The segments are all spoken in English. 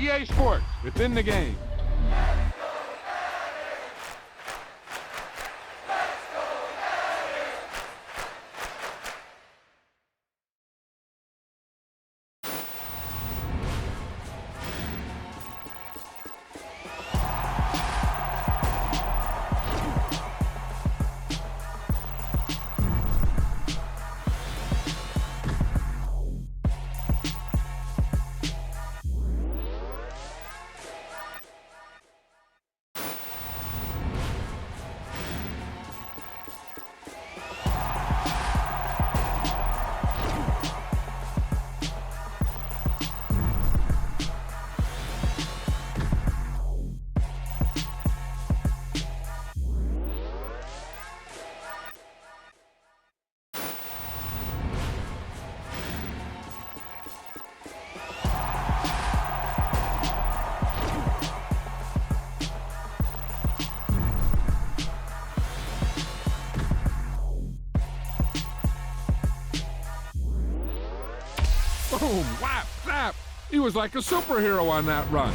EA Sports. It's in the game. Boom, whap, zap. He was like a superhero on that run.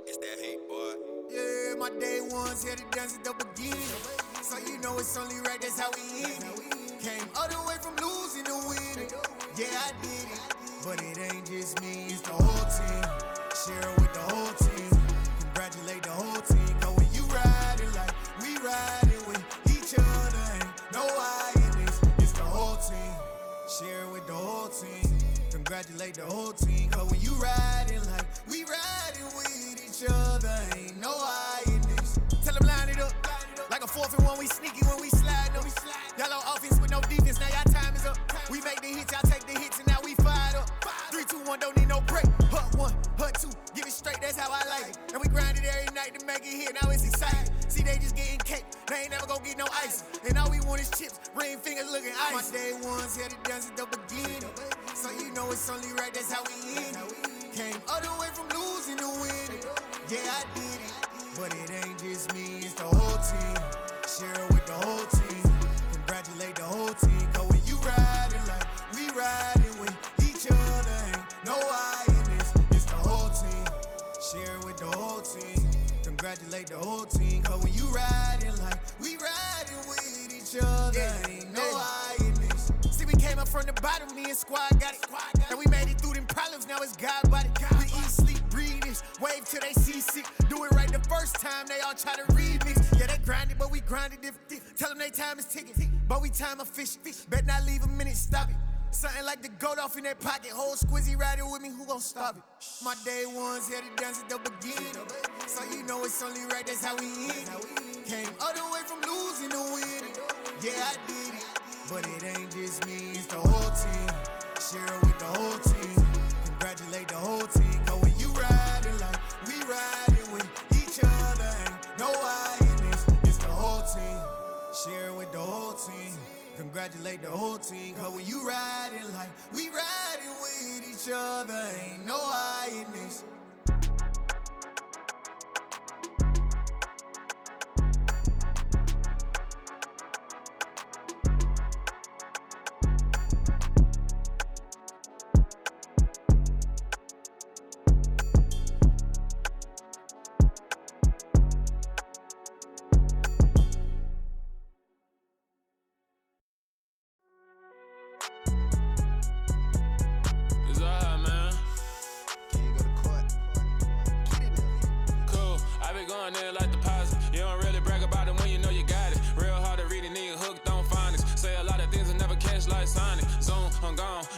It's that hate, boy. Yeah, my day ones here to dance at the beginning. So you know it's only right, that's how we end it. Came all the way from losing to winning. Yeah, I did it. But it ain't just me, it's the whole team. Share it with the whole team. Congratulate the whole team. Cause when you riding like we riding with each other, ain't no I in this. It's the whole team. Share it with the whole team. Congratulate the whole team. Cause when you riding like we riding with each other, ain't no I in this. Tell them line it up. Like a 4th and 1, we sneaky when we slide them. Yellow offense with no defense, now y'all time is up. We make the hits, y'all take the hits, and now we fired up. 3, 2, 1, don't need no break. Hut 1, hut 2, give it straight, that's how I like it. And we grind it every night to make it hit, now it's exciting. See, they just getting cake, they ain't never gonna get no ice. And all we want is chips, ring fingers looking ice. My day ones here to dance at the beginning. So you know it's only right, that's how we end it. Came all the way from losing to winning. Yeah, I did it. But it ain't just me, it's the whole team. Share it with the whole team. Congratulate the whole team. Cause when you riding like we riding with each other, ain't no I in this. It's the whole team. Share it with the whole team. Congratulate the whole team. Cause when you riding like we riding with each other, ain't no I in this. See, we came up from the bottom, me and squad got it. And we made it through them problems, now it's God body. We eat, sleep, breathe this, wave till they seasick. Do it right the first time, they all try to remix. Yeah, they grinded, but we grinded different. Tell them they time is ticking, but we time a fish. Bet not leave a minute, stop it. Something like the goat off in their pocket. Whole squizzy riding with me, who gon' stop it? My day ones here to dance at the beginning. So you know it's only right, that's how we end it. Came all the way from losing to winning. Yeah, I did it. But it ain't just me, it's the whole team. Share it with the whole team. Congratulate the whole team. Cause when you riding like we riding with each other, ain't no I in this. It's the whole team. Share it with the whole team. Congratulate the whole team. Cause when you riding like we riding with each other, ain't no I in this.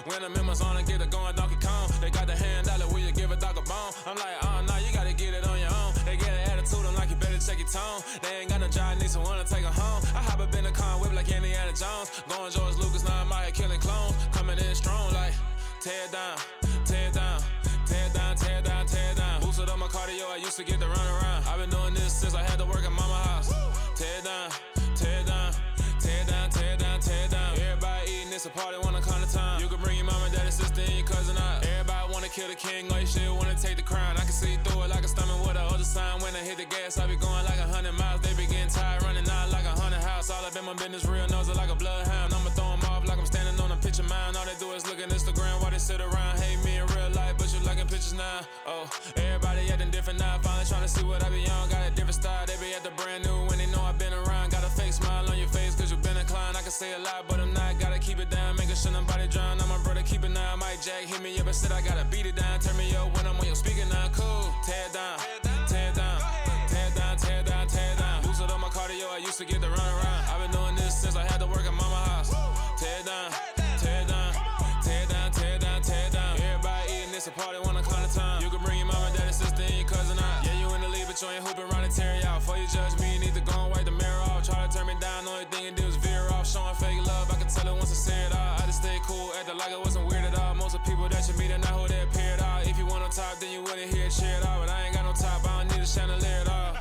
When I'm in my zone and get it going Donkey Kong. They got the hand dollar, will you give a dog a bone? I'm like, oh no, you gotta get it on your own. They get an attitude, I'm like, you better check your tone. They ain't got no job, need someone to take her home. I hop up in the car, whip like Indiana Jones. Going George Lucas, now I'm out here killing clones. Coming in strong like, tear down, tear down, tear down, tear down, tear down. Boosted up my cardio, I used to get to run around. I've been doing this since I had to work at mama house. Tear down, tear down, tear down, tear down, tear down. Everybody eating, it's a party, wanna come to time. You can bring your mama, daddy, sister, and your cousin out. Everybody wanna kill the king, or you shit wanna take the crown. I can see through it like a stomach with a other sign. When I hit the gas, I be going like 100 miles. They be getting tired, running out like a 100 house. business, real nosy like a bloodhound. I'ma throw 'em off like I'm standing on a picture mound. All they do is look at Instagram while they sit around. Hate me in real life, but you liking pictures now. Oh, everybody acting different now. Finally trying to see what I be on. Got a different style, they be at the brand new when they know I've been around. Got a fake smile on your face cause you been inclined. I can say a lot, but I'm not. Gotta keep it down, making sure nobody drown. I'm my brother, keep it now. Mike Jack hit me up and said I gotta beat it down. Turn me up when I'm on your speaker now. Cool, tear it down, tear it down, tear it down, tear it down, tear it down. Boost it on my cardio, I used to get to run around. I've been doing this since I had to work at mama house. Tear it down, tear it down, tear it down, tear it down, tear it down. Everybody eating this a party one o'clock of time. You can bring your mama, daddy, sister, and your cousin out. Yeah, you in the lead, but you ain't hooping around and tear out. Before you judge me, you need to go and wipe the mirror off. Try to turn me down, only thing you do is veer off. Showing fake love, I can tell it once I say it all. I just stay cool, acting like it wasn't weird at all. Most of the people that you meet are not who they appear at all. If you want on top, then you wouldn't hear it cheer at all. But I ain't got no top, I don't need a chandelier at all.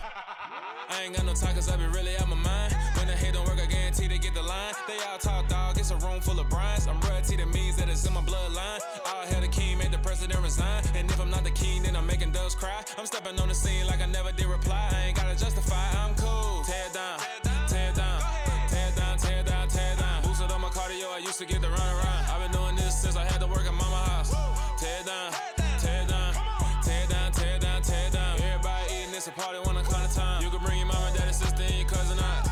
I ain't got no time cause I be really out my mind. When the head don't work, I guarantee they get the line. They all talk dog, it's a room full of brinds. I'm royalty, that means that it's in my bloodline. All hell the king, made the president resign. And if I'm not the king, then I'm making doves cry. I'm stepping on the scene like I never did reply. I ain't gotta justify, I'm cool. Tear it down, tear it down, tear it down, tear it down, tear it down. Boosted on my cardio, I used to get to run around. I've been doing this since I had to work at mama house. Tear it down, tear it down, tear it down, tear it down, tear it down. Everybody eating this a party one o'clock of time. You can bring your mama, daddy, sister, and your cousin out.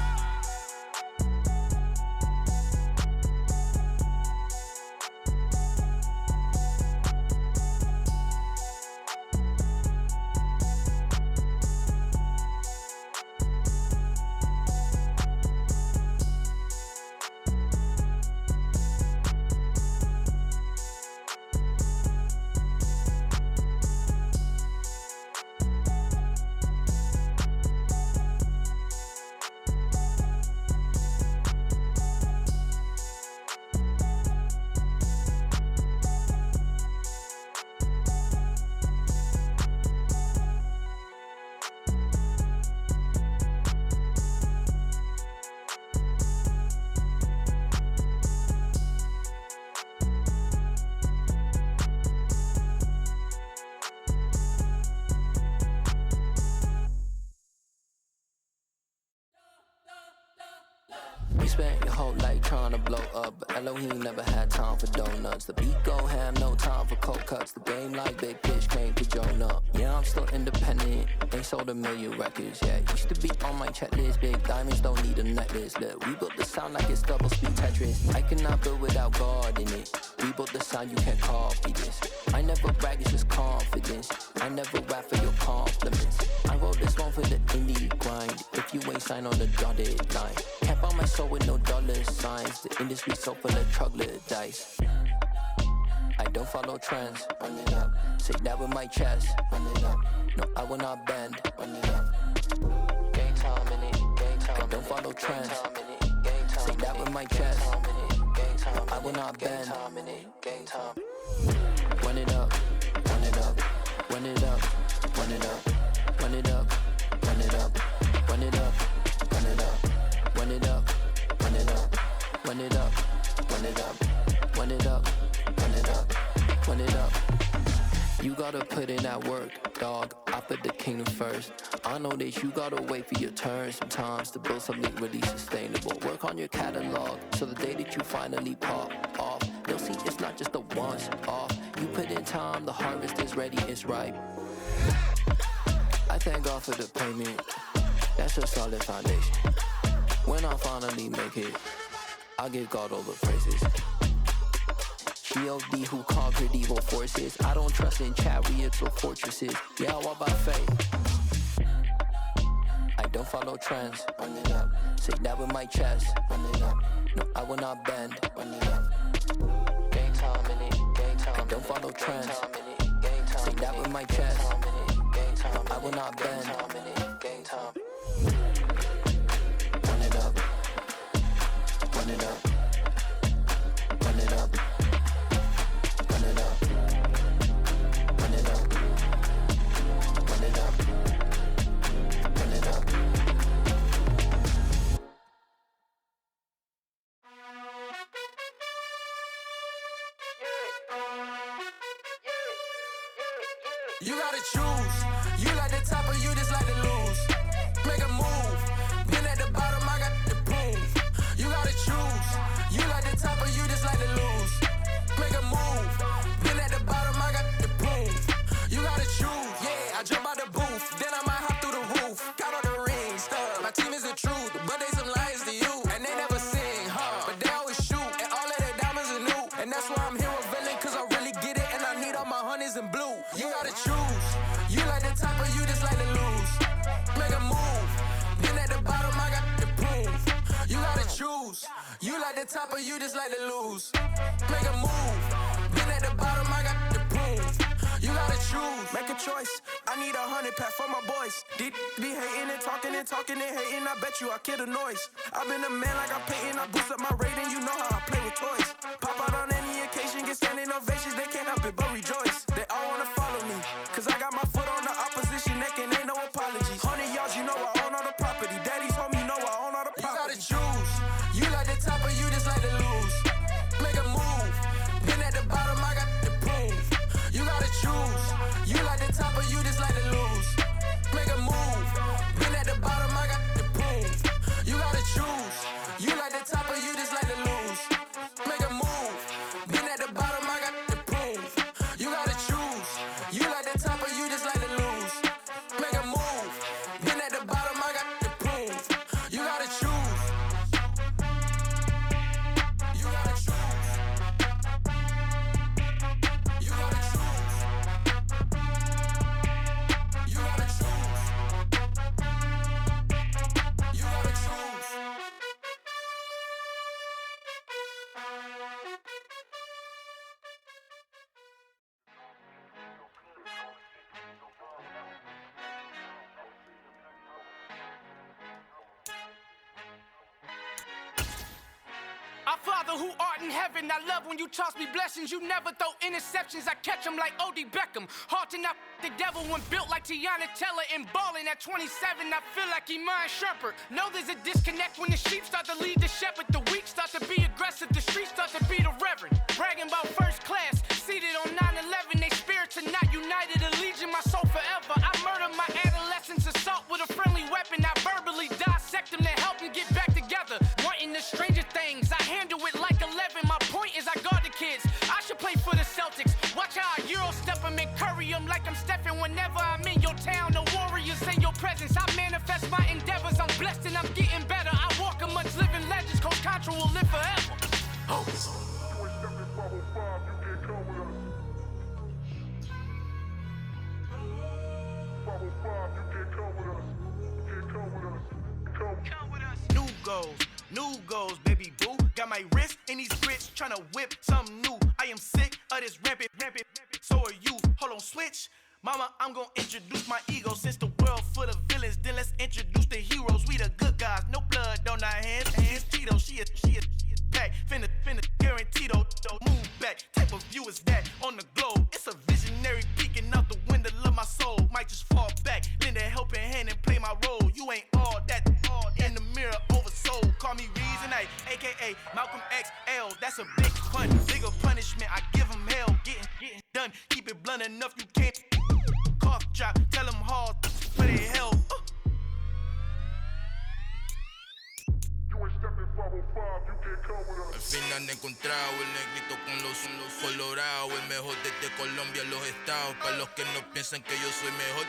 You spent your whole life trying to blow up, but Elohim never had time for donuts. The beat go ham, no time for cold cuts. The game like Big Fish came to Jonah. Yeah, I'm still independent, ain't sold a million records yet. Used to be on my checklist, big diamonds don't need a necklace. Look, we built the sound like it's double speed Tetris. I cannot build without God in it. We built the sound, you can't copy this. I never brag, it's just confidence. I never rap for your compliments. I wrote this one for the indie grind. If you ain't signed on the dotted line, can't buy my soul with no dollar signs. The industry so full of troglodytes. I don't follow trends. Run it up. Say that with my chest. Run it up. No, I will not bend. Run it up. Game time in it. Game time. I don't follow trends. Say that with my chest. No, I will not bend. Game time. Run it up. Run it up. Run it up. Run it up. Run it up. Run it up. Run it up. Run it up. Run it up. Run it up. Run it up. Run it up. Run it up. Run it up. Run it up. You gotta put in that work, dog. I put the kingdom first. I know that you gotta wait for your turn sometimes to build something really sustainable. Work on your catalog, so the day that you finally pop off, they'll see it's not just a once off. You put in time, the harvest is ready, it's ripe. I thank God for the payment. That's a solid foundation. When I finally make it, I'll give God all the praises. G.O.D. who conquered evil forces. I don't trust in chariots or fortresses. Yeah, I walk by faith. I don't follow trends. Run it up. Say that with my chest. Run it up. No, I will not bend. Run it up. Game time in it. Game time. I don't follow trends. Say that with my chest. No, I will not bend. Game time. Run it up. Run it up. Run it up. Run it up. Run it up. Run it up. Run it up. You gotta choose. You like the top or you just like to lose. Make a move. Been at the bottom, I got the proof. You choose. You like the top or you just like to lose. Make a move. Been at the bottom, I got the proof. You gotta choose. You like the top or you just like to lose. Make a move. Been at the bottom, I got the proof. You gotta choose. Make a choice. I need 100 pack for my boys. Be hating and talking and hating. I bet you I kill the noise. I've been a man like I'm Peyton. I boost up my rating. You know how I play with toys. Pop out on any occasion, get standing ovations. They can't help it but rejoice. They all wanna follow me, cause I got my foot on the opposition neck and ain't no apologies. 100 yards, you know I own all the property. Daddy's home, you know I own all the property. You gotta choose. You like the top or you just like to lose. Make a move. Been at the bottom, I got the proof. You gotta choose. You like the top or you just like to lose. Make a move. Been at the bottom, I got the proof. You gotta choose. You like the top or you just like to lose. Make a move. Been at the bottom, I got the proof. You gotta choose. You like the top or you just like to lose. Make a move. Been at the bottom, I got the proof. You gotta choose. You gotta choose. You gotta choose. You gotta choose. You gotta choose. Our Father who art in heaven, I love when you toss me blessings. You never throw interceptions, I catch them like O.D. Beckham. Hard to not the devil when built like Tiana Teller and balling at 27. I feel like Iman Shumpert. Know there's a disconnect when the sheep start to lead the shepherd. The weak start to be aggressive, the streets start to be the reverend. Bragging about first class, seated on 9/11. They spirits are not united, a legion, my soul forever. I murder my adolescence, assault with a friendly weapon. I verbally dissect them to help them get back together. Wanting the stranger things, I handle it like 11. My point is I guard the kids. I should play for the Celtics. Watch how I Euro step them and curry them like I'm stepping. Whenever I'm in your town, the Warriors in your presence. I manifest my endeavors. I'm blessed and I'm getting better. I walk amongst living legends. Coach Contra will live forever. Oh. New goals, baby boo. Got my wrist in these grits, tryna whip something new. I am sick of this rampant. So are you. Hold on, switch. Mama, I'm gonna introduce my ego. Since the world full of villains, then let's introduce the heroes. We the good guys, no blood on our hands. Hands Tito, she a back. Finna guarantee though. Move back. Type of view is that on the globe? It's a visionary peeking out the window of my soul. Might just fall back, lend a helping hand and play my role. You ain't all that in the mirror oversold. Call me Reason A, aka Malcolm XL. That's a big pun, bigger punishment. I give him hell, getting done. Keep it blunt enough, you can't cough drop. Tell them hard, for they hell. Al fin han encontrado el negrito con los colorados, el mejor desde Colombia, los estados. Para los que no piensan que yo soy mejor,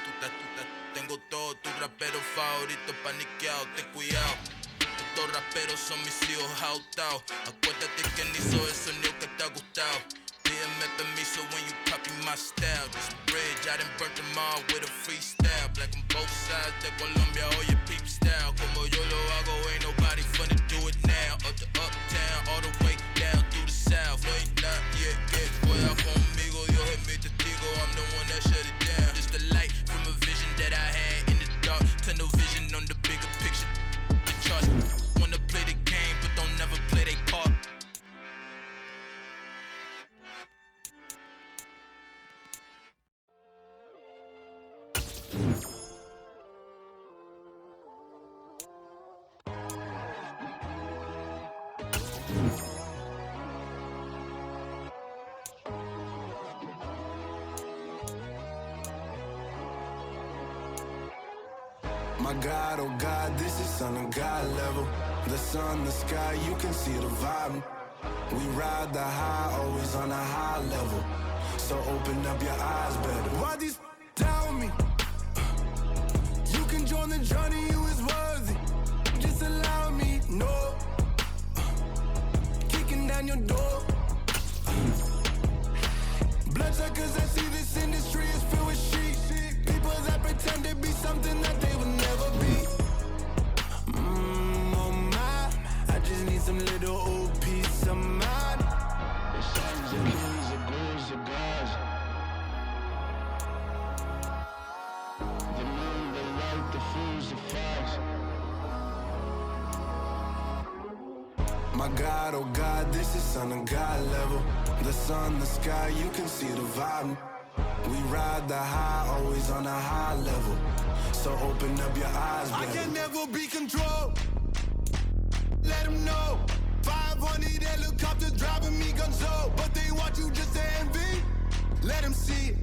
tengo todo, tus raperos favoritos paniqueados, ten cuidado. Estos raperos son mis hijos jautados. Acuérdate que ni soy el sonido que te ha gustado. Pídeme permiso when you copy my style. This bridge, I done burnt them all with a freestyle. Black on both sides de Colombia, oye peep style. Como yo lo hago, ain't nobody finna do it now. Up to uptown, all the way down through the south. No ain't not yet, pueda conmigo, Dios es mi testigo. I'm the one that shut it down. Just the light from a vision that I had in the dark. Tunnel vision on the bigger picture. The charts wanna play the game, but don't never play their part. My God, oh God, this is on a God level. The sun, the sky, you can see the vibe. We ride the high, always on a high level. So open up your eyes better. Why these tell me? You can join the journey, you is worthy. Just allow me, no. Kicking down your door. Bloodsuckers, I see this industry is filled with shit. My God, oh God, this is son of God level. The sun, the sky, you can see the vibe. We ride the high, always on a high level. So open up your eyes, baby. I can never be controlled. Let them know. 500 helicopters driving me gonzo. But they want you just to envy. Let them see it.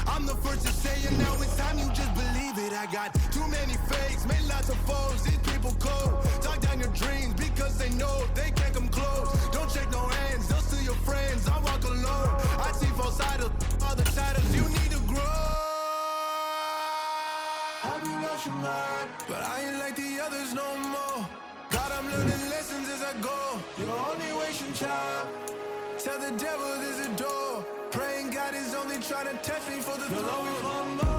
I'm the first to say it, now it's time you just believe it. I got too many fakes, made lots of foes. These people cold. Talk down your dreams because they know they can't come close. Don't shake no hands, they'll steal your friends. I walk alone. I see both sides of other titles. You need to grow. Have you lost your mind? But I ain't like the others no more. God, I'm learning lessons as I go. You're only wasting time. Tell the devil there's a door. Praying God is only trying to touch me for the throne. You'll always want more.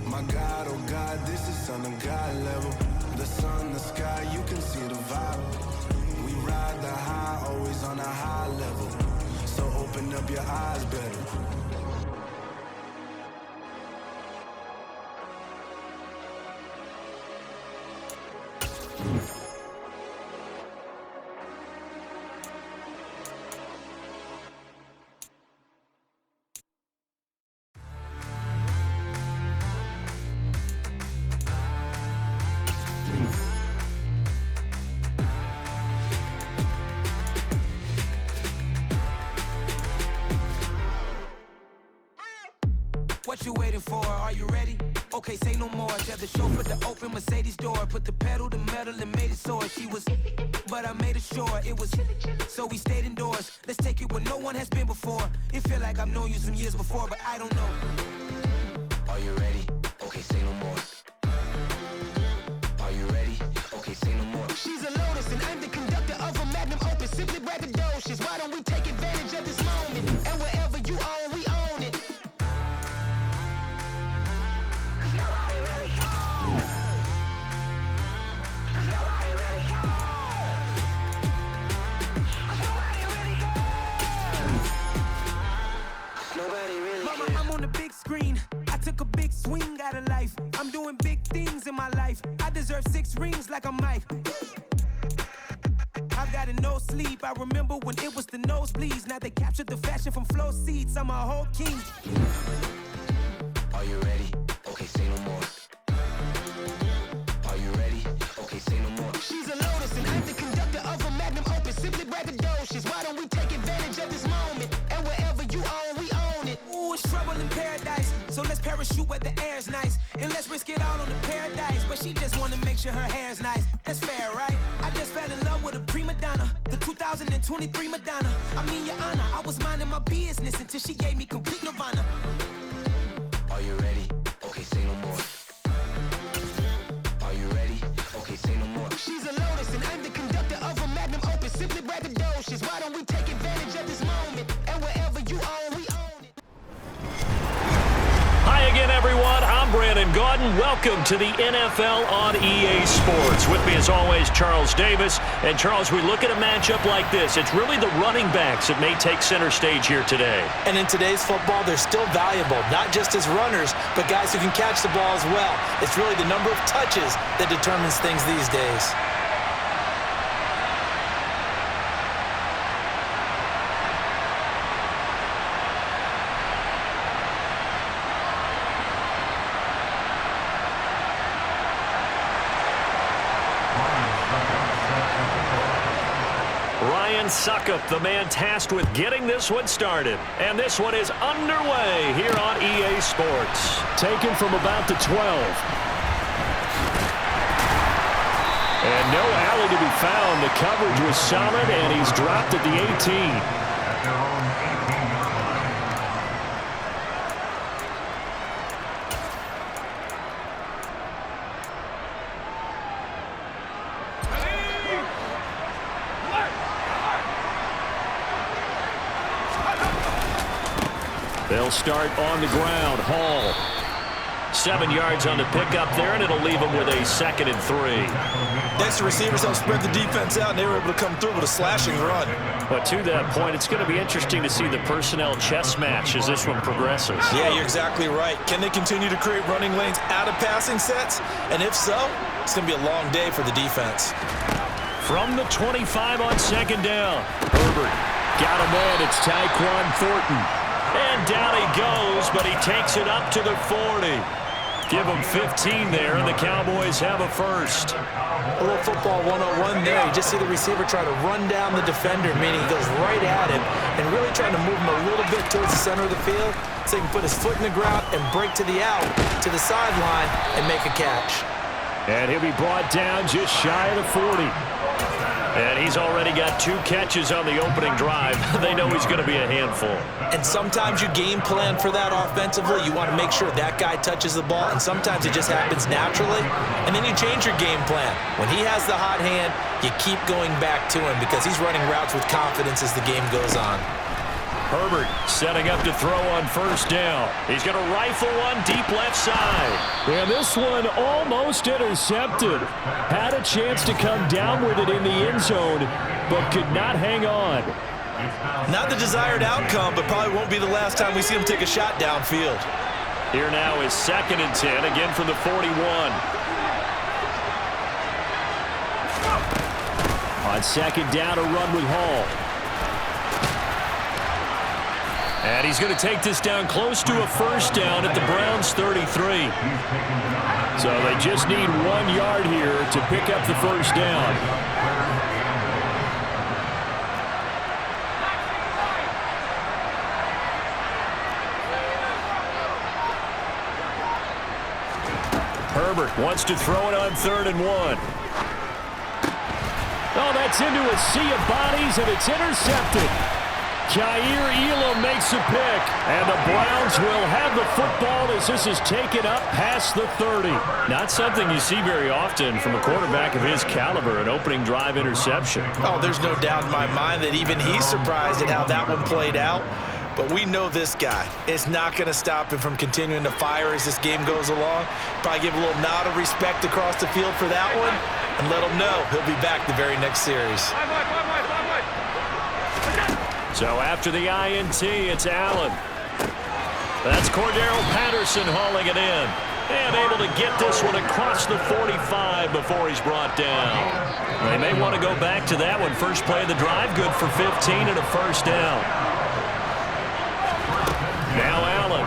My God, oh God, this is son of God level. The sun, the sky, you can see the vibe. We ride the high, always on a high level. So open up your eyes better. What you waiting for? Are you ready? Okay, say no more. Tell the chauffeur to open Mercedes door. Put the pedal to metal and made it soar. She was, but I made it sure it was. So we stayed indoors. Let's take it where no one has been before. It feel like I've known you some years before, but I don't know. Are you ready? Okay, say no more. Are you ready? Okay, say no more. She's a Lotus and I'm the conductor of a Magnum Opus. Simply braggadocious. Why don't we take advantage of this moment? And wherever you own, we own it. Mama, I'm on the big screen. I took a big swing out of life. I'm doing big things in my life. I deserve 6 rings like I'm Mike. I've got no sleep. I remember when it was the nosebleeds. Now they captured the fashion from flow seats. I'm a whole king. Are you ready? Okay, say no more. Are you ready? Okay, say no more. She's a Lotus and I'm the conductor of a Magnum Opus. Simply braggadocious. Why don't we take advantage of this moment? And wherever you own, we own it. Ooh, it's trouble in paradise. So let's parachute where the air's nice. And let's risk it all on the paradise. But she just wanna make sure her hair's nice. That's fair, right? I just fell in love with a prima donna. The 2023 Madonna. I mean, your honor, I was minding my business until she gave me complete nirvana. Are you ready? Okay, say no more. Are you ready? Okay, say no more. She's a Lotus and I'm the conductor of a Magnum Opus. Simply braggadocious. Why don't we take advantage of this moment? And wherever you own, we own it. Hi again, everyone. I'm Brandon Gaudin. Welcome to the NFL on EA Sports. With me, as always, Charles Davis. And, Charles, we look at a matchup like this. It's really the running backs that may take center stage here today. And in today's football, they're still valuable, not just as runners, but guys who can catch the ball as well. It's really the number of touches that determines things these days. Suckup, the man tasked with getting this one started. And this one is underway here on EA Sports. Taken from about the 12. And no alley to be found. The coverage was solid, and he's dropped at the 18. They'll start on the ground. Hall 7 yards on the pickup there, and it'll leave them with a 2nd and 3. Next, the receivers helped spread the defense out, and they were able to come through with a slashing run. But to that point, it's going to be interesting to see the personnel chess match as this one progresses. Yeah, you're exactly right. Can they continue to create running lanes out of passing sets? And if so, it's going to be a long day for the defense. From the 25 on 2nd down. Herbert got him in. It's Tyquan Thornton. And down he goes, but he takes it up to the 40. Give him 15 there, and the Cowboys have a first. A little football 101 there. You just see the receiver try to run down the defender, meaning he goes right at him and really trying to move him a little bit towards the center of the field so he can put his foot in the ground and break to the out, to the sideline, and make a catch. And he'll be brought down just shy of the 40. And he's already got 2 catches on the opening drive. They know he's going to be a handful. And sometimes you game plan for that offensively. You want to make sure that guy touches the ball, and sometimes it just happens naturally. And then you change your game plan. When he has the hot hand, you keep going back to him because he's running routes with confidence as the game goes on. Herbert setting up to throw on 1st down. He's going to rifle one deep left side. And this one almost intercepted. Had a chance to come down with it in the end zone, but could not hang on. Not the desired outcome, but probably won't be the last time we see him take a shot downfield. Here now is 2nd and 10, again from the 41. On 2nd down, a run with Hall. And he's going to take this down close to a 1st down at the Browns' 33. So they just need 1 yard here to pick up the 1st down. Herbert wants to throw it on 3rd and 1. Oh, that's into a sea of bodies, and it's intercepted. Jair Elam makes a pick, and the Browns will have the football as this is taken up past the 30. Not something you see very often from a quarterback of his caliber, an opening drive interception. Oh, there's no doubt in my mind that even he's surprised at how that one played out. But we know this guy is not going to stop him from continuing to fire as this game goes along. Probably give a little nod of respect across the field for that one and let him know he'll be back the very next series. So after the INT, it's Allen. That's Cordero Patterson hauling it in. And able to get this one across the 45 before he's brought down. They may want to go back to that one. First play of the drive, good for 15 and a 1st down. Now Allen.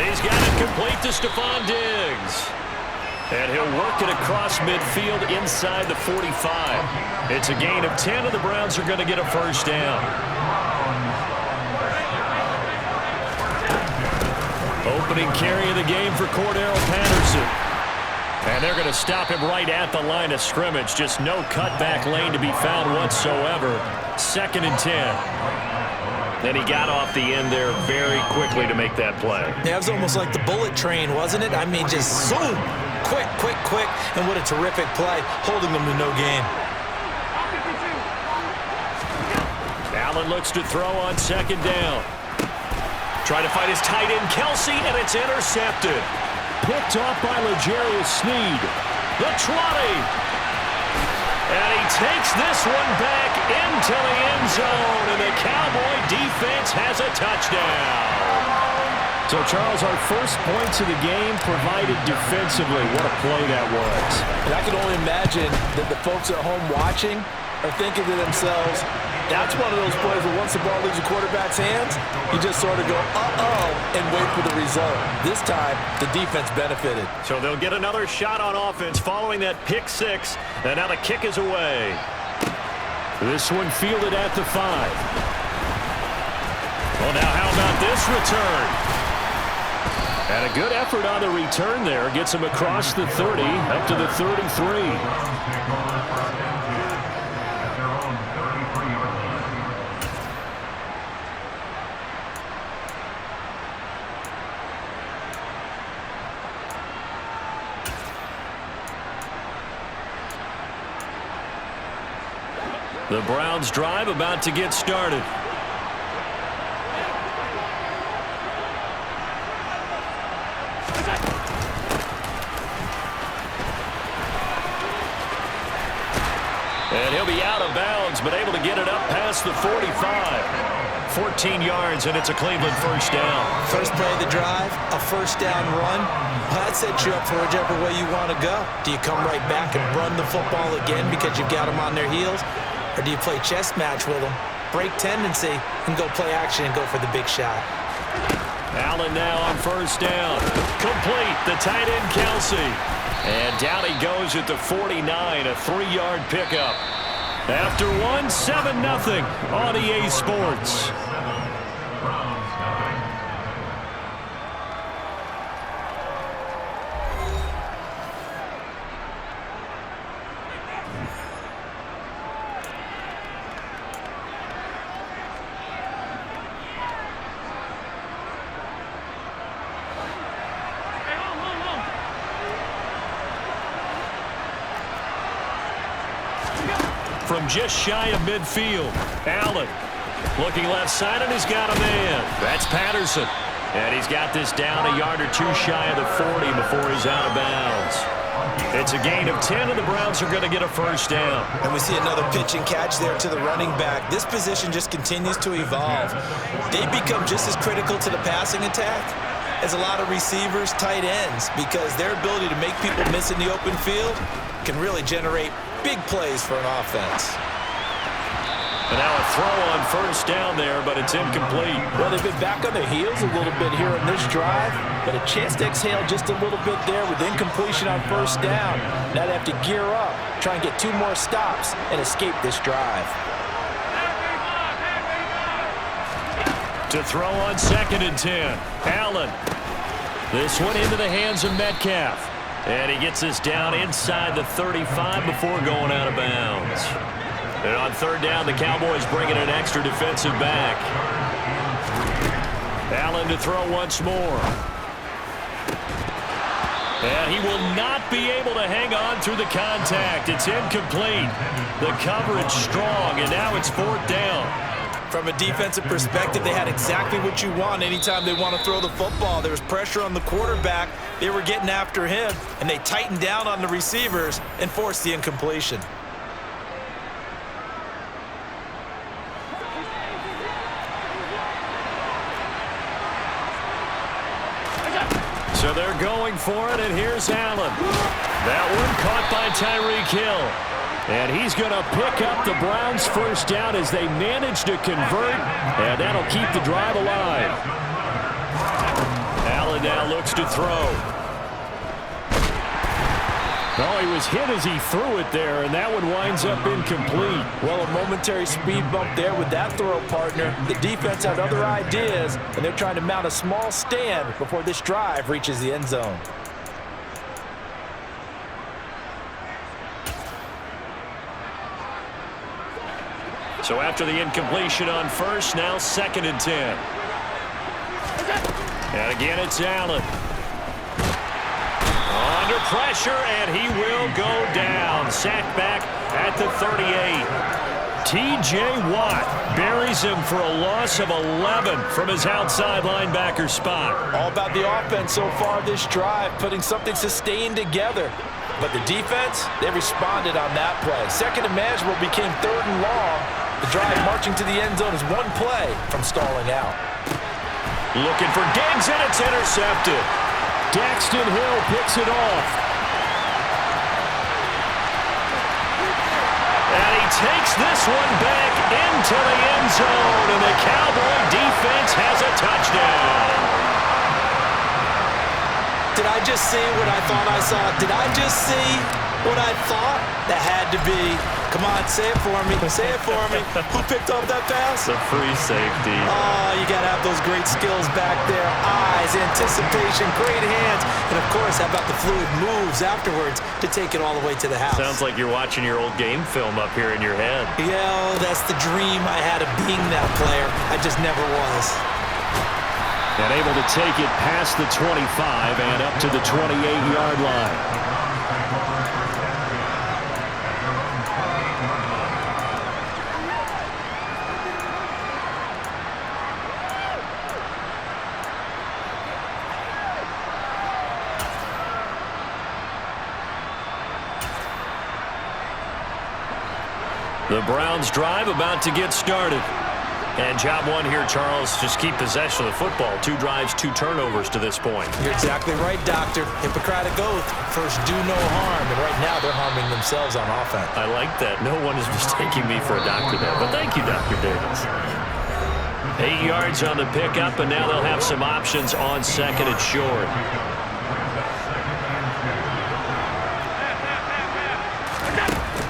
He's got it complete to Stephon Diggs. And he'll work it across midfield inside the 45. It's a gain of 10, and the Browns are going to get a 1st down. Opening carry of the game for Cordero Patterson. And they're going to stop him right at the line of scrimmage. Just no cutback lane to be found whatsoever. 2nd and 10. Then he got off the end there very quickly to make that play. Yeah, it was almost like the bullet train, wasn't it? I mean, just zoom. Quick, quick, quick. And what a terrific play, holding them to no gain. Allen looks to throw on 2nd down. Trying to find his tight end, Kelsey, and it's intercepted. Picked off by L'Jarius Sneed. The 20. And he takes this one back into the end zone, and the Cowboy defense has a touchdown. So, Charles, our first points of the game provided defensively. What a play that was. And I can only imagine that the folks at home watching are thinking to themselves, that's one of those plays where once the ball leaves the quarterback's hands, you just sort of go, uh-oh, and wait for the result. This time, the defense benefited. So they'll get another shot on offense following that pick 6, and now the kick is away. This one fielded at the 5. Well, now how about this return? And a good effort on the return there. Gets him across the 30, up to the 33. The Browns drive about to get started. And he'll be out of bounds, but able to get it up past the 45. 14 yards, and it's a Cleveland first down. First play of the drive, a first down run. That sets you up for whichever way you want to go. Do you come right back and run the football again because you've got them on their heels? Or do you play chess match with them, break tendency, and go play action and go for the big shot? Allen now on first down. Complete, the tight end Kelsey. And down he goes at the 49, a 3-yard pickup. After one, 7-0 on EA Sports. From just shy of midfield, Allen looking left side, and he's got a man. That's Patterson. And he's got this down a yard or two shy of the 40 before he's out of bounds. It's a gain of 10, and the Browns are going to get a first down. And we see another pitch and catch there to the running back. This position just continues to evolve. They become just as critical to the passing attack as a lot of receivers, tight ends, because their ability to make people miss in the open field can really generate big plays for an offense. And now a throw on first down there, but it's incomplete. Well, they've been back on their heels a little bit here in this drive, but a chance to exhale just a little bit there with incompletion on first down. Now they have to gear up, try and get 2 more stops, and escape this drive. To throw on 2nd and 10. Allen. This one into the hands of Metcalf. And he gets this down inside the 35 before going out of bounds. And on 3rd down, the Cowboys bring in an extra defensive back. Allen to throw once more. And he will not be able to hang on through the contact. It's incomplete. The coverage strong, and now it's 4th down. From a defensive perspective, they had exactly what you want anytime they want to throw the football. There was pressure on the quarterback. They were getting after him, and they tightened down on the receivers and forced the incompletion. So they're going for it, and here's Allen. That one caught by Tyreek Hill. And he's going to pick up the Browns' first down as they manage to convert, and that'll keep the drive alive. Allen now looks to throw. Oh, he was hit as he threw it there, and that one winds up incomplete. Well, a momentary speed bump there with that throw partner. The defense had other ideas, and they're trying to mount a small stand before this drive reaches the end zone. So after the incompletion on first, now 2nd and 10. And again, it's Allen. Under pressure, and he will go down. Sacked back at the 38. T.J. Watt buries him for a loss of 11 from his outside linebacker spot. All about the offense so far this drive, putting something sustained together. But the defense, they responded on that play. 2nd and manageable became 3rd and long. The drive marching to the end zone is one play from stalling out. Looking for Diggs, and it's intercepted. Daxton Hill picks it off. And he takes this one back into the end zone, and the Cowboy defense has a touchdown. Did I just see what I thought I saw? Did I just see what I thought? That had to be. Come on, say it for me. Say it for me. Who picked up that pass? The free safety. Oh, you got to have those great skills back there. Eyes, anticipation, great hands. And, of course, how about the fluid moves afterwards to take it all the way to the house? Sounds like you're watching your old game film up here in your head. Yeah, oh, that's the dream I had of being that player. I just never was. And able to take it past the 25 and up to the 28-yard line. The Browns drive about to get started. And job one here, Charles, just keep possession of the football. 2 drives, 2 turnovers to this point. You're exactly right, Doctor. Hippocratic oath. First, do no harm. And right now, they're harming themselves on offense. I like that. No one is mistaking me for a doctor there. But thank you, Dr. Davis. 8 yards on the pickup, and now they'll have some options on second and short.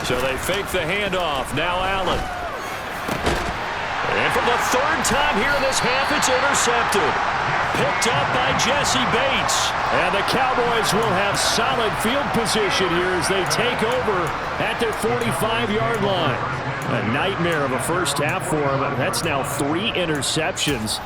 So they fake the handoff. Now Allen. And for the 3rd time here in this half, it's intercepted. Picked up by Jesse Bates. And the Cowboys will have solid field position here as they take over at their 45-yard line. A nightmare of a first half for him. That's now 3 interceptions.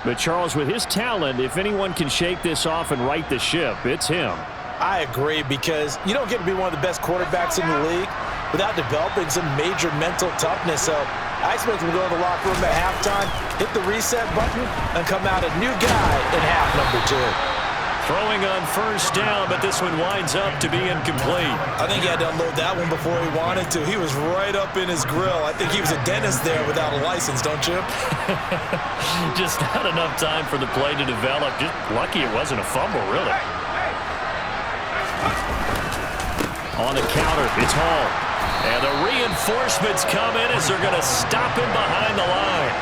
But Charles, with his talent, if anyone can shake this off and right the ship, it's him. I agree, because you don't get to be one of the best quarterbacks in the league without developing some major mental toughness. So I expect him to go to the locker room at halftime, hit the reset button, and come out a new guy in half number 2. Throwing on first down, but this one winds up to be incomplete. I think he had to unload that one before he wanted to. He was right up in his grill. I think he was a dentist there without a license, don't you? Just not enough time for the play to develop. Just lucky it wasn't a fumble, really. On the counter, it's Hall. And the reinforcements come in as they're going to stop him behind the line.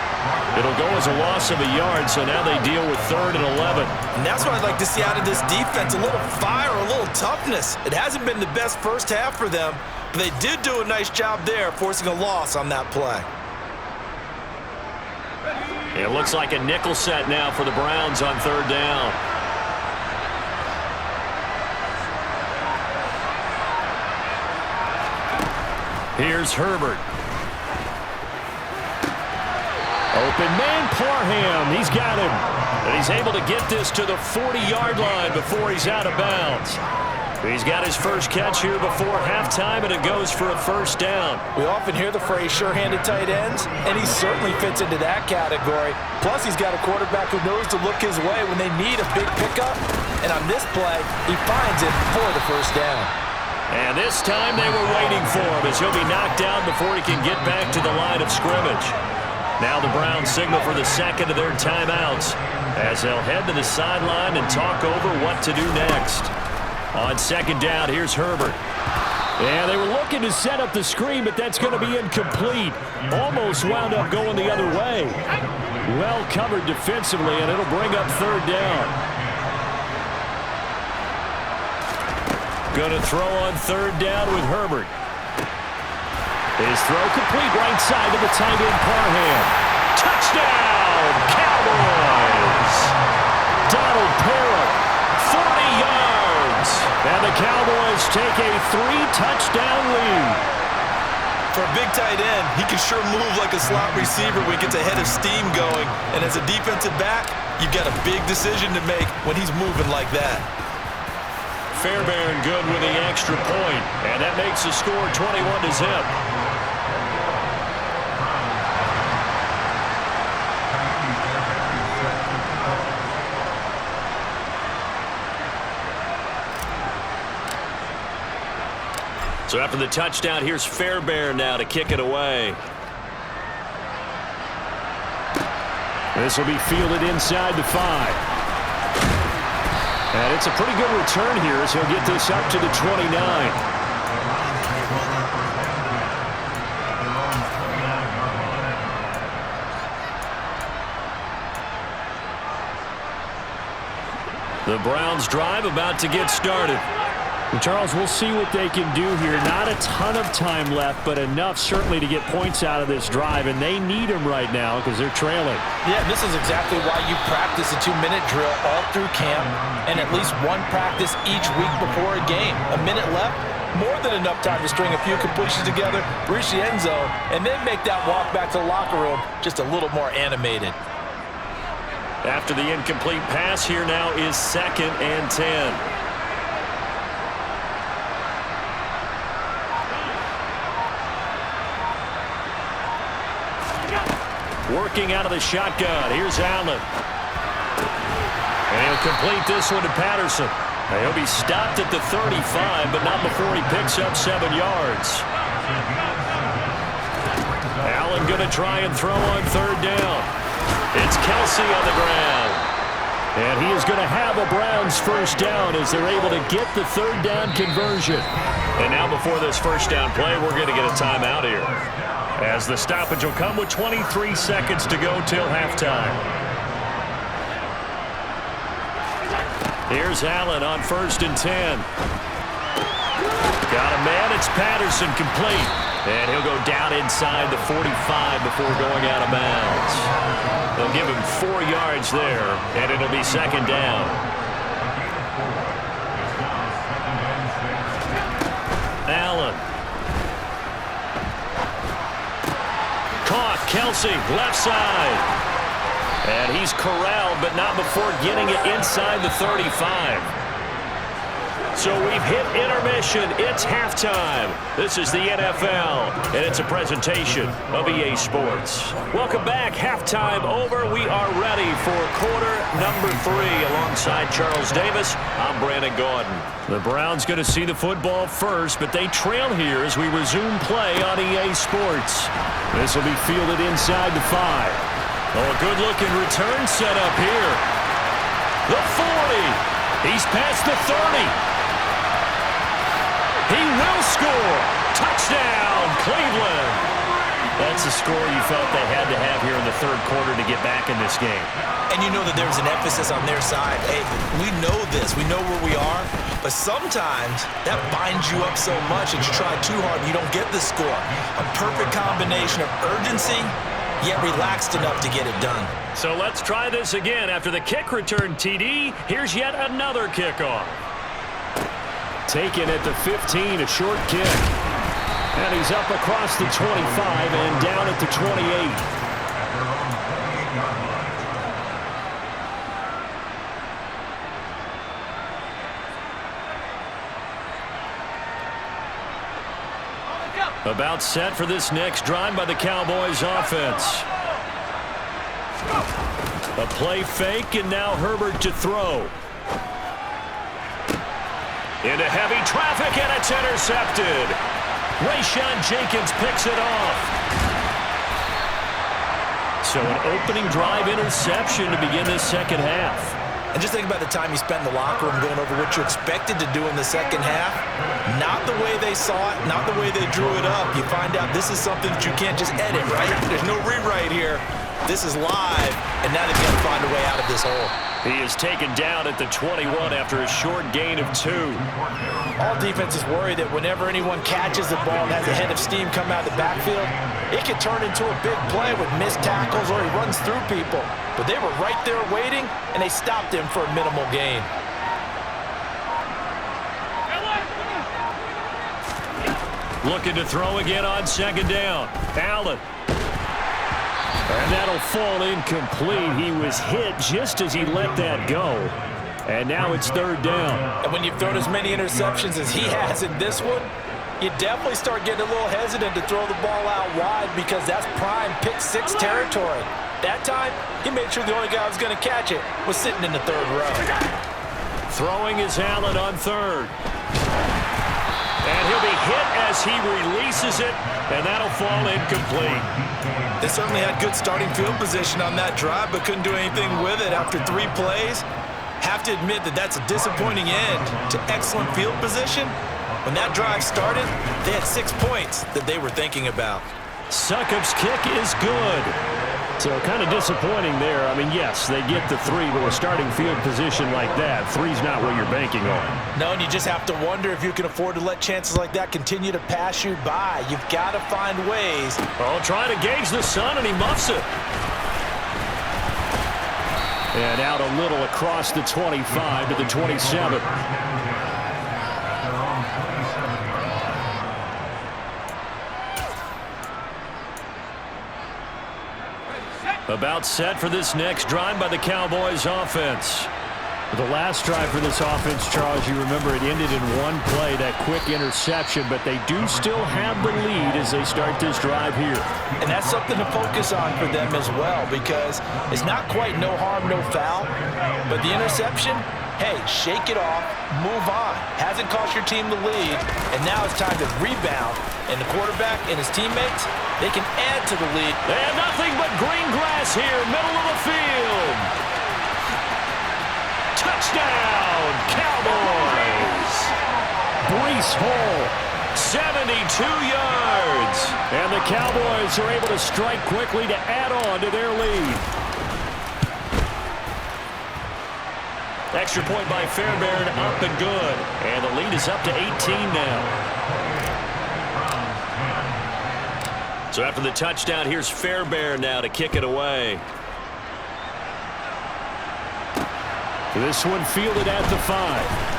It'll go as a loss of a yard, so now they deal with 3rd and 11. And that's what I'd like to see out of this defense, a little fire, a little toughness. It hasn't been the best first half for them, but they did do a nice job there, forcing a loss on that play. It looks like a nickel set now for the Browns on 3rd down. Here's Herbert. Open man, Parham. He's got him. And he's able to get this to the 40-yard line before he's out of bounds. He's got his first catch here before halftime, and it goes for a first down. We often hear the phrase sure-handed tight ends, and he certainly fits into that category. Plus, he's got a quarterback who knows to look his way when they need a big pickup. And on this play, he finds it for the first down. And this time they were waiting for him as he'll be knocked down before he can get back to the line of scrimmage. Now the Browns signal for the second of their timeouts as they'll head to the sideline and talk over what to do next. On second down, here's Herbert. And they were looking to set up the screen, but that's going to be incomplete. Almost wound up going the other way. Well covered defensively, and it'll bring up 3rd down. Going to throw on 3rd down with Herbert. His throw complete right side to the tight end Parham. Touchdown, Cowboys! Donald Parham, 40 yards. And the Cowboys take a 3-touchdown lead. For a big tight end, he can sure move like a slot receiver when he gets a head of steam going. And as a defensive back, you've got a big decision to make when he's moving like that. Fairbairn good with the extra point, and that makes the score 21-0. So after the touchdown, here's Fairbairn now to kick it away. This will be fielded inside the 5. And it's a pretty good return here as he'll get this up to the 29. The Browns drive about to get started. Well, Charles, we'll see what they can do here. Not a ton of time left, but enough certainly to get points out of this drive, and they need them right now because they're trailing. Yeah, this is exactly why you practice a 2-minute drill all through camp and at least one practice each week before a game. A minute left, more than enough time to string a few completions together, reach the end zone, and then make that walk back to the locker room just a little more animated. After the incomplete pass, here now is 2nd and 10. Working out of the shotgun. Here's Allen. And he'll complete this one to Patterson. He'll be stopped at the 35, but not before he picks up 7 yards. Allen going to try and throw on third down. It's Kelsey on the ground. And he is going to have a Browns first down as they're able to get the third down conversion. And now before this first down play, we're going to get a timeout here, as the stoppage will come with 23 seconds to go till halftime. Here's Allen on 1st and 10. Got a man. It's Patterson, complete. And he'll go down inside the 45 before going out of bounds. They'll give him 4 yards there, and it'll be second down. Allen. Caught. Kelsey, left side. And he's corralled, but not before getting it inside the 35. So we've hit intermission. It's halftime. This is the NFL, and it's a presentation of EA Sports. Welcome back. Halftime over. We are ready for quarter number 3. Alongside Charles Davis, I'm Brandon Gaudin. The Browns going to see the football first, but they trail here as we resume play on EA Sports. This will be fielded inside the 5. Oh, a good-looking return set up here. The 40. He's past the 30. He will score. Touchdown, Cleveland. That's the score you felt they had to have here in the third quarter to get back in this game. And you know that there's an emphasis on their side. Hey, we know this. We know where we are. But sometimes that binds you up so much that you try too hard and you don't get the score. A perfect combination of urgency, yet relaxed enough to get it done. So let's try this again. After the kick return TD, here's yet another kickoff. Taken at the 15, a short kick. And he's up across the 25 and down at the 28. About set for this next drive by the Cowboys offense. A play fake, and now Herbert to throw. Into heavy traffic, and it's intercepted. Rayshon Jenkins picks it off. So an opening drive interception to begin this second half. And just think about the time you spent in the locker room going over what you expected to do in the second half. Not the way they saw it, not the way they drew it up. You find out this is something that you can't just edit, right? There's no rewrite here. This is live, and now they've got to find a way out of this hole. He is taken down at the 21 after a short gain of 2. All defenses worry that whenever anyone catches the ball and has a head of steam come out of the backfield, it can turn into a big play with missed tackles or he runs through people. But they were right there waiting, and they stopped him for a minimal gain. Looking to throw again on second down. Allen. And that'll fall incomplete. He was hit just as he let that go. And now it's third down. And when you've thrown as many interceptions as he has in this one, you definitely start getting a little hesitant to throw the ball out wide because that's prime pick 6 territory. That time, he made sure the only guy who was going to catch it was sitting in the third row. Throwing is Allen on third. And he'll be hit as he releases it, and that'll fall incomplete. They certainly had good starting field position on that drive, but couldn't do anything with it after 3 plays. Have to admit that that's a disappointing end to excellent field position. When that drive started, they had 6 points that they were thinking about. Succop's kick is good. So kind of disappointing there. I mean, yes, they get the 3, but with starting field position like that, 3's not what you're banking on. No, and you just have to wonder if you can afford to let chances like that continue to pass you by. You've got to find ways. Oh, trying to gauge the sun, and he muffs it. And out a little across the 25 to the 27. About set for this next drive by the Cowboys offense. The last drive for this offense, Charles, you remember it ended in 1 play, that quick interception, but they do still have the lead as they start this drive here. And that's something to focus on for them as well, because it's not quite no harm, no foul, but the interception hey, shake it off, move on. Hasn't cost your team the lead, and now it's time to rebound. And the quarterback and his teammates, they can add to the lead. They have nothing but green grass here, middle of the field. Touchdown, Cowboys! Breece Hall, 72 yards. And the Cowboys are able to strike quickly to add on to their lead. Extra point by Fairbairn, up and good. And the lead is up to 18 now. So after the touchdown, here's Fairbairn now to kick it away. This one fielded at the 5.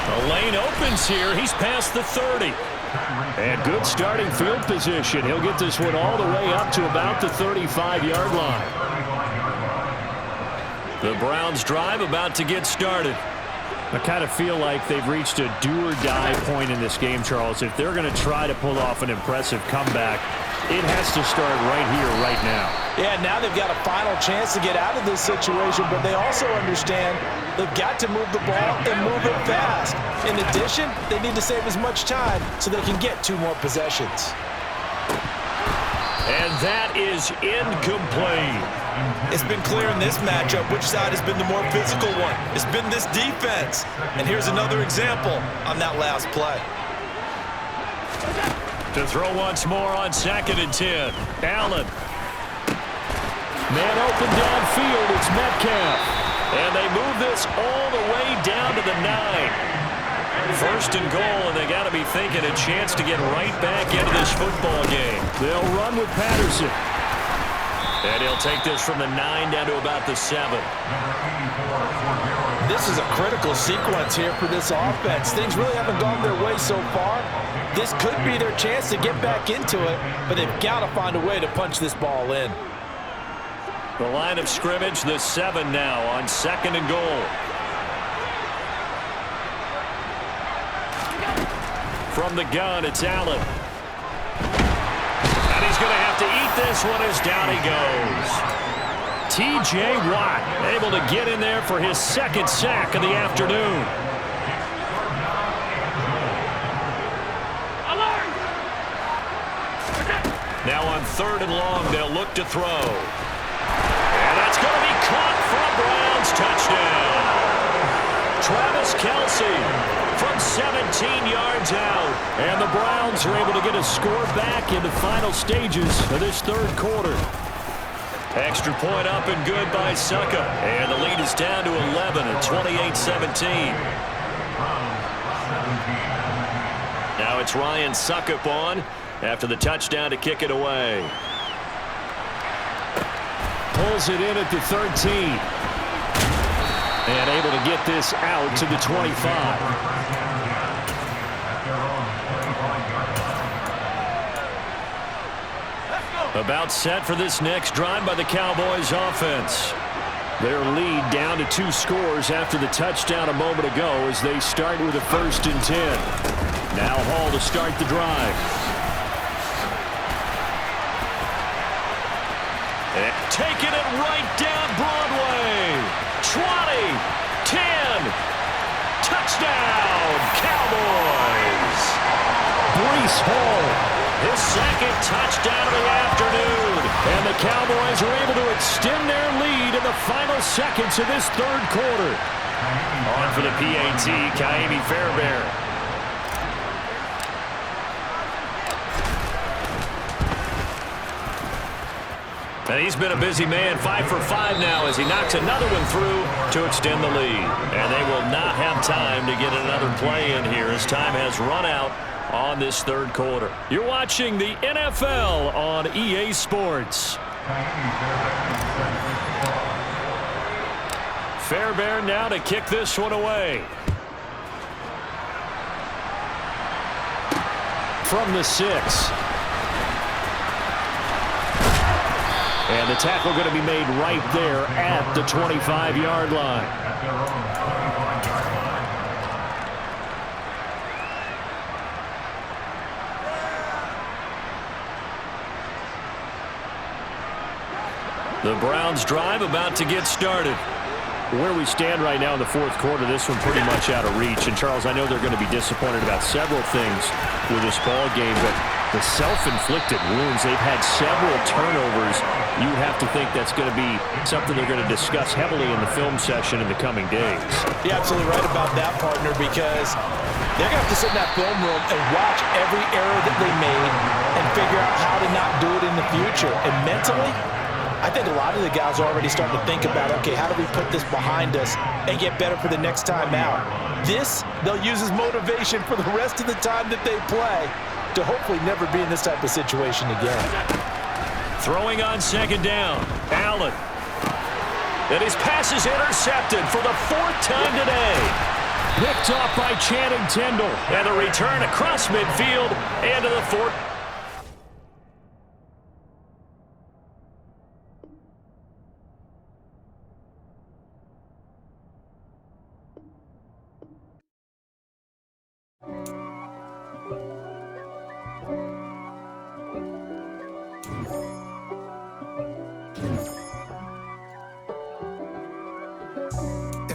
The lane opens here. He's past the 30. And good starting field position. He'll get this one all the way up to about the 35-yard line. The Browns drive about to get started. I kind of feel like they've reached a do-or-die point in this game, Charles. If they're going to try to pull off an impressive comeback, it has to start right here, right now. Yeah, now they've got a final chance to get out of this situation, but they also understand they've got to move the ball and move it fast. In addition, they need to save as much time so they can get 2 more possessions. And that is incomplete. It's been clear in this matchup which side has been the more physical one. It's been this defense. And here's another example on that last play. To throw once more on 2nd and 10. Allen. Man open downfield. It's Metcalf. And they move this all the way down to the 9. 1st and goal, and they got to be thinking a chance to get right back into this football game. They'll run with Patterson. And he'll take this from the 9 down to about the 7. This is a critical sequence here for this offense. Things really haven't gone their way so far. This could be their chance to get back into it, but they've got to find a way to punch this ball in. The line of scrimmage, the 7 now on 2nd and goal. From the gun, it's Allen. And he's going to have to eat this one as down he goes. T.J. Watt able to get in there for his 2nd sack of the afternoon. Now on 3rd and long, they'll look to throw. And that's going to be caught for a Browns touchdown. Travis Kelce from 17 yards out. And the Browns are able to get a score back in the final stages of this 3rd quarter. Extra point up and good by Suckup. And the lead is down to 11 at 28-17. Now it's Ryan Suckup on after the touchdown to kick it away. Pulls it in at the 13. And able to get this out to the 25. About set for this next drive by the Cowboys offense. Their lead down to 2 scores after the touchdown a moment ago as they start with a 1st and 10. Now Hall to start the drive. And taking it right down Broadway. 20, 10, touchdown, Cowboys. Breece Hall. His 2nd touchdown of the afternoon. And the Cowboys are able to extend their lead in the final seconds of this 3rd quarter. On for the PAT, Kaimi Fairbairn. And he's been a busy man, 5 for 5 now as he knocks another one through to extend the lead. And they will not have time to get another play in here as time has run out on this 3rd quarter. You're watching the NFL on EA Sports. Fairbairn now to kick this one away. From the 6. And the tackle going to be made right there at the 25-yard line. The Browns drive about to get started. Where we stand right now in the fourth quarter, this one pretty much out of reach. And, Charles, I know they're going to be disappointed about several things with this ball game, but the self-inflicted wounds, they've had several turnovers. You would have to think that's going to be something they're going to discuss heavily in the film session in the coming days. You're absolutely right about that, partner, because they're going to have to sit in that film room and watch every error that they made and figure out how to not do it in the future. And mentally, I think a lot of the guys are already starting to think about, okay, how do we put this behind us and get better for the next time out? This, they'll use as motivation for the rest of the time that they play to hopefully never be in this type of situation again. Throwing on second down, Allen. And his pass is intercepted for the fourth time today. Picked off by Channing Tindall. And the return across midfield and to the fourth.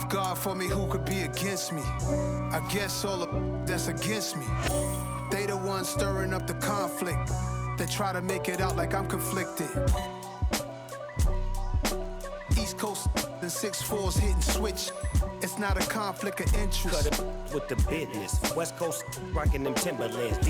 God for me, who could be against me? I guess all the that's against me. They the ones stirring up the conflict. They try to make it out like I'm conflicted. East Coast and 6'4s hitting switch. It's not a conflict of interest. Cut it with the business. West Coast rocking them Timberlands.